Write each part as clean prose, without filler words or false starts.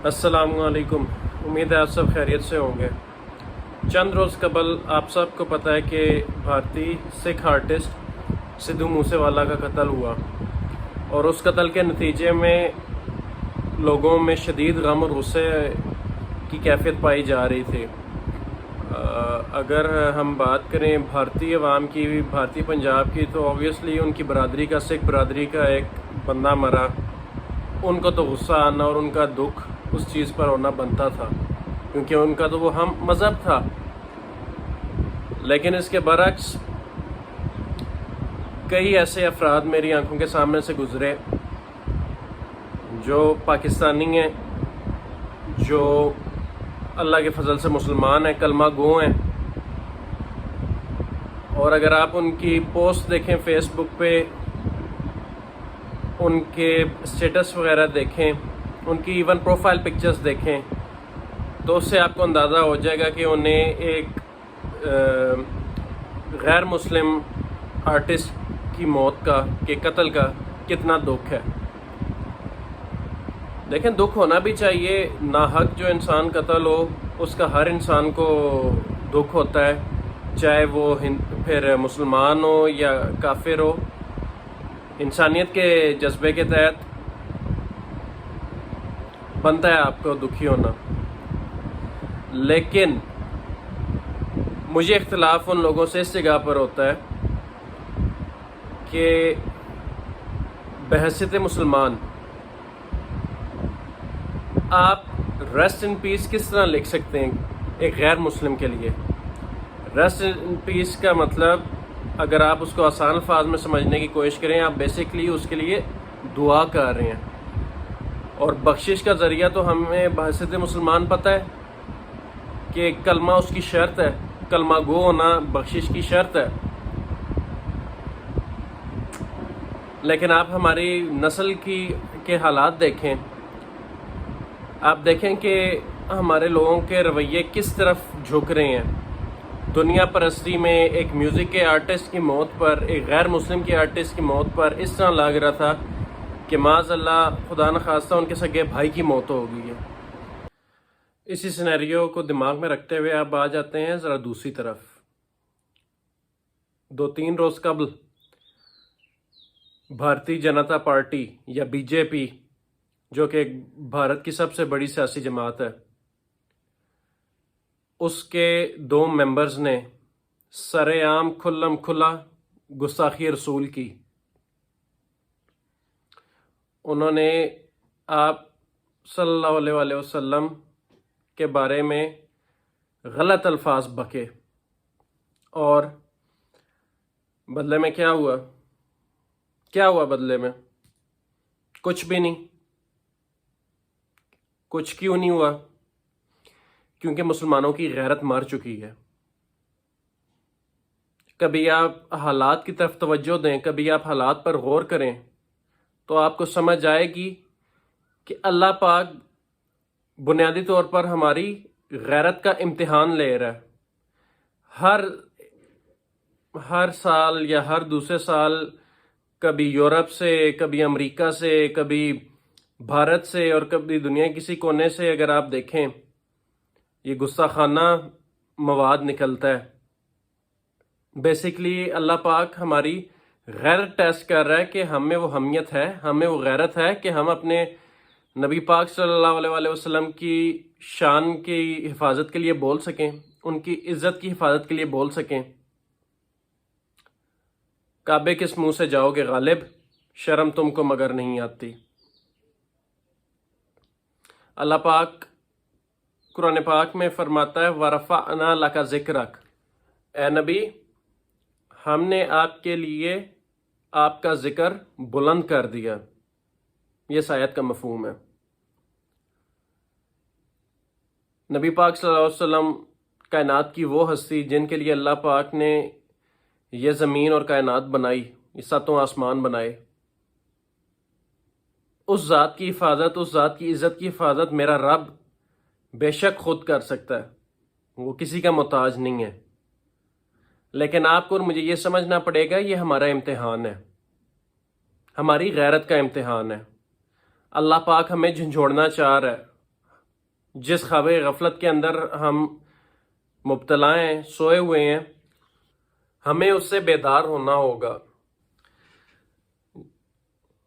السلام علیکم، امید ہے آپ سب خیریت سے ہوں گے۔ چند روز قبل آپ سب کو پتہ ہے کہ بھارتی سکھ آرٹسٹ سدھو موسے والا کا قتل ہوا، اور اس قتل کے نتیجے میں لوگوں میں شدید غم اور غصے کی کیفیت پائی جا رہی تھی۔ اگر ہم بات کریں بھارتی عوام کی، بھارتی پنجاب کی، تو اوبویسلی ان کی برادری کا، سکھ برادری کا ایک بندہ مرا، ان کو تو غصہ آنا اور ان کا دکھ اس چیز پر ہونا بنتا تھا، کیونکہ ان کا تو وہ ہم مذہب تھا۔ لیکن اس کے برعکس کئی ایسے افراد میری آنکھوں کے سامنے سے گزرے جو پاکستانی ہیں، جو اللہ کے فضل سے مسلمان ہیں، کلمہ گو ہیں، اور اگر آپ ان کی پوسٹ دیکھیں فیس بک پہ، ان کے اسٹیٹس وغیرہ دیکھیں، ان کی ایون پروفائل پکچرز دیکھیں، تو اس سے آپ کو اندازہ ہو جائے گا کہ انہیں ایک غیر مسلم آرٹسٹ کی موت کا، کے قتل کا کتنا دکھ ہے۔ لیکن دکھ ہونا بھی چاہیے، ناحق جو انسان قتل ہو اس کا ہر انسان کو دکھ ہوتا ہے، چاہے وہ پھر مسلمان ہو یا کافر ہو۔ انسانیت کے جذبے کے تحت بنتا ہے آپ کو دکھی ہونا۔ لیکن مجھے اختلاف ان لوگوں سے اس جگہ پر ہوتا ہے کہ بحیثیت مسلمان آپ ریسٹ ان پیس کس طرح لکھ سکتے ہیں ایک غیر مسلم کے لیے؟ ریسٹ ان پیس کا مطلب اگر آپ اس کو آسان الفاظ میں سمجھنے کی کوشش کریں، آپ بیسکلی اس کے لیے دعا کر رہے ہیں، اور بخشش کا ذریعہ تو ہمیں بحیثیت مسلمان پتہ ہے کہ کلمہ اس کی شرط ہے، کلمہ گو ہونا بخشش کی شرط ہے۔ لیکن آپ ہماری نسل کے حالات دیکھیں، آپ دیکھیں کہ ہمارے لوگوں کے رویے کس طرف جھک رہے ہیں۔ دنیا پرستی میں ایک میوزک کے آرٹسٹ کی موت پر، ایک غیر مسلم کے آرٹسٹ کی موت پر اس طرح لگ رہا تھا کہ معاذ اللہ خدا نخواستہ ان کے سگے بھائی کی موت ہو گئی ہے۔ اسی سینیریو کو دماغ میں رکھتے ہوئے آپ آ جاتے ہیں ذرا دوسری طرف۔ 2-3 روز قبل بھارتی جنتا پارٹی یا بی جے پی، جو کہ بھارت کی سب سے بڑی سیاسی جماعت ہے، اس کے 2 ممبرز نے سر عام کھلم کھلا گستاخی رسول کی۔ انہوں نے آپ صلی اللہ علیہ وسلم کے بارے میں غلط الفاظ بکے، اور بدلے میں کیا ہوا؟ بدلے میں کچھ بھی نہیں۔ کچھ کیوں نہیں ہوا؟ کیونکہ مسلمانوں کی غیرت مر چکی ہے۔ کبھی آپ حالات کی طرف توجہ دیں، کبھی آپ حالات پر غور کریں، تو آپ کو سمجھ آئے گی کہ اللہ پاک بنیادی طور پر ہماری غیرت کا امتحان لے رہا ہے۔ ہر سال یا ہر دوسرے سال کبھی یورپ سے، کبھی امریکہ سے، کبھی بھارت سے، اور کبھی دنیا کے کسی کونے سے اگر آپ دیکھیں، یہ گستاخانہ مواد نکلتا ہے۔ بیسیکلی اللہ پاک ہماری غیرت ٹیسٹ کر رہا ہے کہ ہم میں وہ حمیت ہے، ہم میں وہ غیرت ہے کہ ہم اپنے نبی پاک صلی اللہ علیہ وسلم کی شان کی حفاظت کے لیے بول سکیں، ان کی عزت کی حفاظت کے لیے بول سکیں۔ کعبے کس منہ سے جاؤ گے غالب، شرم تم کو مگر نہیں آتی۔ اللہ پاک قرآن پاک میں فرماتا ہے وَرَفَعْنَا لَكَ ذِكْرَكَ، اے نبی ہم نے آپ کے لیے آپ کا ذکر بلند کر دیا۔ یہ اس آیت کا مفہوم ہے۔ نبی پاک صلی اللہ علیہ وسلم کائنات کی وہ ہستی جن کے لیے اللہ پاک نے یہ زمین اور کائنات بنائی، یہ 7 آسمان بنائے، اس ذات کی حفاظت، اس ذات کی عزت کی حفاظت میرا رب بے شک خود کر سکتا ہے، وہ کسی کا محتاج نہیں ہے۔ لیکن آپ کو اور مجھے یہ سمجھنا پڑے گا یہ ہمارا امتحان ہے۔ ہماری غیرت کا امتحان ہے۔ اللہ پاک ہمیں جھنجھوڑنا چاہ رہا ہے۔ جس خواب غفلت کے اندر ہم مبتلا ہیں، سوئے ہوئے ہیں، ہمیں اس سے بیدار ہونا ہوگا۔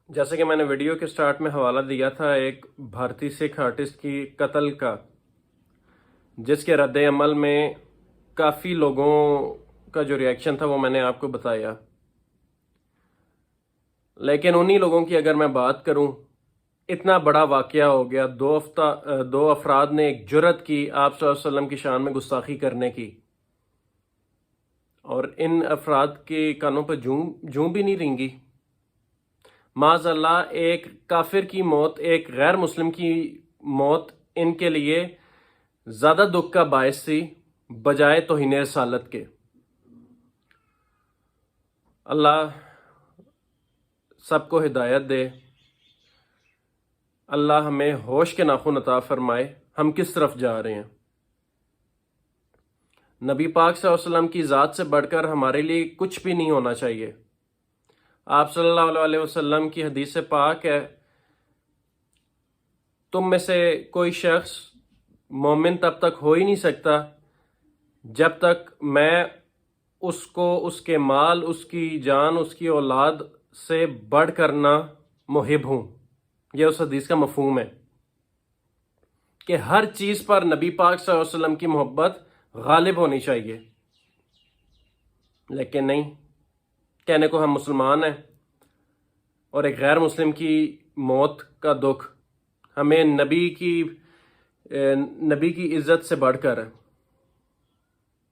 جیسے کہ میں نے ویڈیو کے سٹارٹ میں حوالہ دیا تھا ایک بھارتی سکھ آرٹسٹ کی قتل کا، جس کے رد عمل میں کافی لوگوں کا جو ریاکشن تھا وہ میں نے آپ کو بتایا۔ لیکن انہی لوگوں کی اگر میں بات کروں، اتنا بڑا واقعہ ہو گیا، دو افراد نے ایک جرأت کی آپ صلی اللہ علیہ وسلم کی شان میں گستاخی کرنے کی، اور ان افراد کے کانوں پر جوں بھی نہیں رینگی۔ معاذ اللہ، ایک کافر کی موت، ایک غیر مسلم کی موت ان کے لیے زیادہ دکھ کا باعث تھی بجائے توہین رسالت کے۔ اللہ سب کو ہدایت دے، اللہ ہمیں ہوش کے ناخن عطا فرمائے ہم کس طرف جا رہے ہیں۔ نبی پاک صلی اللہ علیہ وسلم کی ذات سے بڑھ کر ہمارے لیے کچھ بھی نہیں ہونا چاہیے۔ آپ صلی اللہ علیہ وسلم کی حدیث پاک ہے، تم میں سے کوئی شخص مومن تب تک ہو ہی نہیں سکتا جب تک میں اس کو اس کے مال، اس کی جان، اس کی اولاد سے بڑھ کر نہ محب ہوں۔ یہ اس حدیث کا مفہوم ہے کہ ہر چیز پر نبی پاک صلی اللہ علیہ وسلم کی محبت غالب ہونی چاہیے۔ لیکن نہیں، کہنے کو ہم مسلمان ہیں اور ایک غیر مسلم کی موت کا دکھ ہمیں نبی کی عزت سے بڑھ کر ہے۔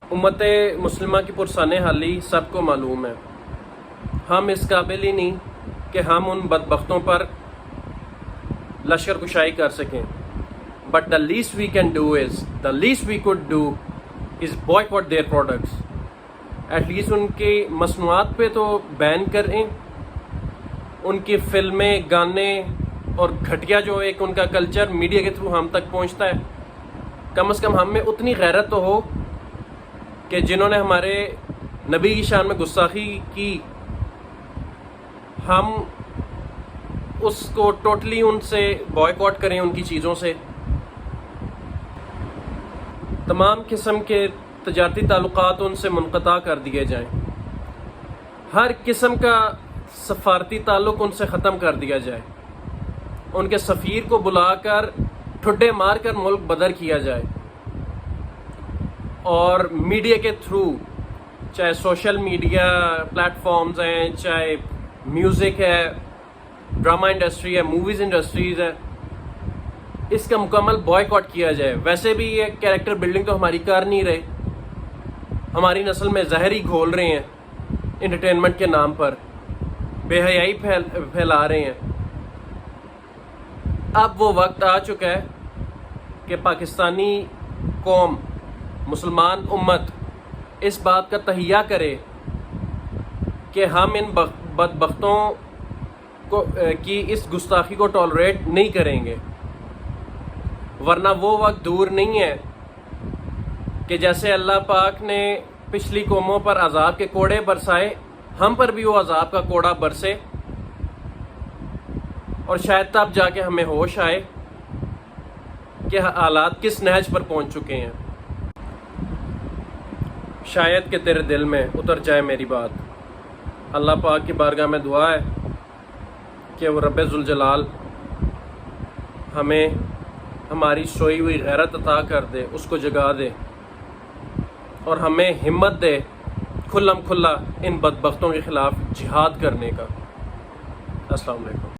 امت مسلمہ کی پرسانح حالی سب کو معلوم ہے۔ ہم اس قابل ہی نہیں کہ ہم ان بدبختوں پر لشکر کشائی کر سکیں، but the least we could do is boycott their products۔ At least ان کی مصنوعات پہ تو بین کریں، ان کی فلمیں، گانے اور گھٹیا جو ایک ان کا کلچر میڈیا کے تھرو ہم تک پہنچتا ہے، کم از کم ہم میں اتنی غیرت تو ہو کہ جنہوں نے ہمارے نبی کی شان میں گستاخی کی، ہم اس کو ٹوٹلی ان سے بائیکاٹ کریں، ان کی چیزوں سے۔ تمام قسم کے تجارتی تعلقات ان سے منقطع کر دیے جائیں، ہر قسم کا سفارتی تعلق ان سے ختم کر دیا جائے، ان کے سفیر کو بلا کر ٹھڈے مار کر ملک بدر کیا جائے، اور میڈیا کے تھرو، چاہے سوشل میڈیا پلیٹ فارمز ہیں، چاہے میوزک ہے، ڈرامہ انڈسٹری ہے، موویز انڈسٹریز ہے، اس کا مکمل بائیکاٹ کیا جائے۔ ویسے بھی یہ کیریکٹر بلڈنگ تو ہماری کر نہیں رہے، ہماری نسل میں زہر ہی گھول رہے ہیں، انٹرٹینمنٹ کے نام پر بے حیائی پھیلا رہے ہیں۔ اب وہ وقت آ چکا ہے کہ پاکستانی قوم، مسلمان امت اس بات کا تہیہ کرے کہ ہم ان بدبختوں کی اس گستاخی کو ٹالریٹ نہیں کریں گے، ورنہ وہ وقت دور نہیں ہے کہ جیسے اللہ پاک نے پچھلی قوموں پر عذاب کے کوڑے برسائے، ہم پر بھی وہ عذاب کا کوڑا برسے، اور شاید تب جا کے ہمیں ہوش آئے کہ حالات کس نہج پر پہنچ چکے ہیں۔ شاید کہ تیرے دل میں اتر جائے میری بات۔ اللہ پاک کی بارگاہ میں دعا ہے کہ وہ رب ذوالجلال ہمیں ہماری سوئی ہوئی غیرت عطا کر دے، اس کو جگا دے، اور ہمیں ہمت دے کھلم کھلا ان بدبختوں کے خلاف جہاد کرنے کا۔ السلام علیکم۔